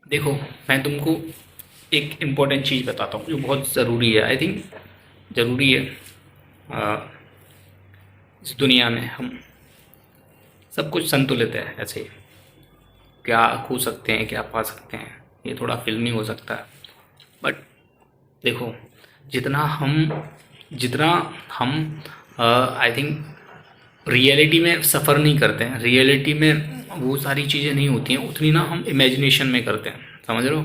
देखो, मैं तुमको एक इम्पोर्टेंट चीज़ बताता हूँ जो बहुत ज़रूरी है। आई थिंक ज़रूरी है। अ, इस दुनिया में हम सब कुछ संतुलित है। ऐसे क्या खो सकते हैं, क्या पा सकते हैं, ये थोड़ा फिल्मी हो सकता है। बट देखो, जितना हम जितना हम आई थिंक रियलिटी में सफ़र नहीं करते हैं, रियलिटी में वो सारी चीज़ें नहीं होती हैं, उतनी ना हम इमेजिनेशन में करते हैं। समझ रहे हो?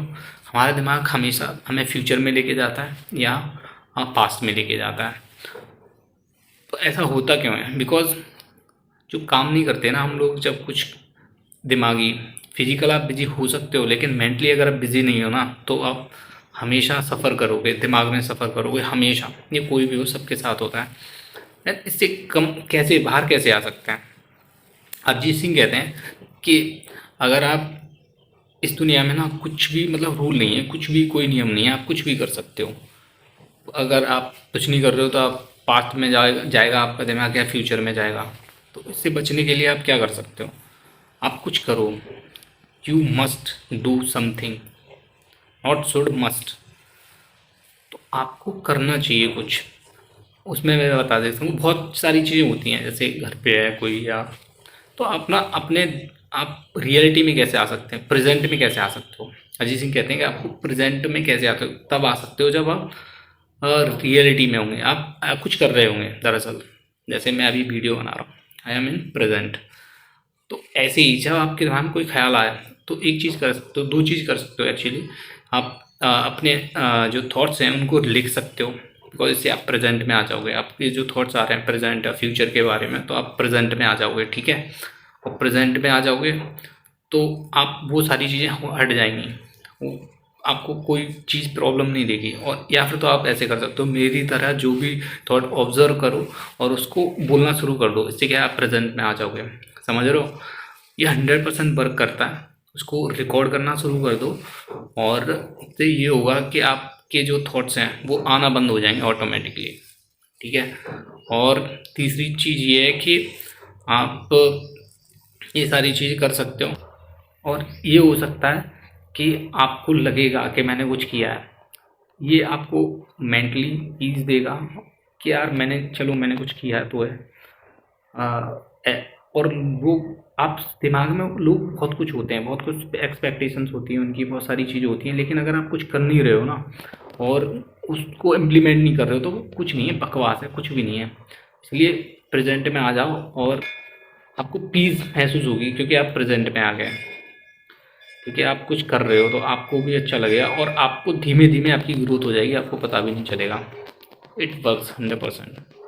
हमारा दिमाग हमेशा हमें फ्यूचर में लेके जाता है या पास्ट में लेके जाता है। तो ऐसा होता क्यों है? बिकॉज जो काम नहीं करते ना हम लोग, जब कुछ दिमागी फिजिकल आप बिजी हो सकते हो, लेकिन मेंटली अगर आप बिजी नहीं हो ना, तो आप हमेशा सफ़र करोगे, दिमाग में सफ़र करोगे हमेशा। ये कोई भी हो, सबके साथ होता है। यार, इससे कम कैसे बाहर कैसे आ सकते हैं? अरिजीत सिंह कहते हैं कि अगर आप इस दुनिया में ना कुछ भी मतलब रूल नहीं है, कुछ भी कोई नियम नहीं है, आप कुछ भी कर सकते हो। अगर आप कुछ नहीं कर रहे हो तो आप पास्ट में जाएगा आपका दिमाग, या फ्यूचर में जाएगा। तो इससे बचने के लिए आप क्या कर सकते हो? आप कुछ करो। You must do something, not should, must. तो आपको करना चाहिए कुछ। उसमें मैं बता देता हूँ, बहुत सारी चीज़ें होती हैं, जैसे घर पे है कोई, या तो अपना अपने आप रियलिटी में कैसे आ सकते हैं, प्रेजेंट में कैसे आ सकते हो? अजीत सिंह कहते हैं कि आपको प्रेजेंट में कैसे आते हो, तब आ सकते हो जब आप रियलिटी में होंगे, आप कुछ कर रहे होंगे दरअसल। जैसे मैं अभी वीडियो बना रहा हूँ, आई एम इन प्रेजेंट। तो ऐसे ही जब आपके दिमाग में कोई ख्याल आया, तो एक चीज़ कर सकते हो, दो चीज़ कर सकते हो एक्चुअली। आप अपने जो थॉट्स हैं उनको लिख सकते हो, बिकॉज इससे आप प्रेजेंट में आ जाओगे। आपके जो थॉट्स आ रहे हैं प्रेजेंट या फ्यूचर के बारे में, तो आप प्रेजेंट में आ जाओगे, ठीक है? और प्रेजेंट में आ जाओगे तो आप वो सारी चीज़ें हट जाएंगी, वो आपको कोई चीज़ प्रॉब्लम नहीं देगी। और या फिर तो आप ऐसे कर सकते हो, मेरी तरह जो भी थॉट ऑब्जर्व करो और उसको बोलना शुरू कर दो। इससे क्या, आप प्रेजेंट में आ जाओगे। समझ रहे हो? ये 100% वर्क करता है। उसको रिकॉर्ड करना शुरू कर दो, और इससे ये होगा कि आपके जो थॉट्स हैं वो आना बंद हो जाएंगे ऑटोमेटिकली, ठीक है? और तीसरी चीज़ ये है कि आप ये सारी चीज़ कर सकते हो। और ये हो सकता है कि आपको लगेगा कि मैंने कुछ किया है, ये आपको मेंटली पीस देगा कि यार मैंने कुछ किया है तो है। और वो आप दिमाग में लोग बहुत कुछ होते हैं, बहुत कुछ एक्सपेक्टेशंस होती हैं उनकी, बहुत सारी चीज़ें होती हैं, लेकिन अगर आप कुछ कर नहीं रहे हो ना और उसको इम्प्लीमेंट नहीं कर रहे हो, तो वो कुछ नहीं है, बकवास है, कुछ भी नहीं है। इसलिए प्रेजेंट में आ जाओ और आपको पीस महसूस होगी, क्योंकि आप प्रेजेंट में आ गए। ठीक है, आप कुछ कर रहे हो तो आपको भी अच्छा लगेगा, और आपको धीमे धीमे आपकी ग्रोथ हो जाएगी, आपको पता भी नहीं चलेगा। It works 100%।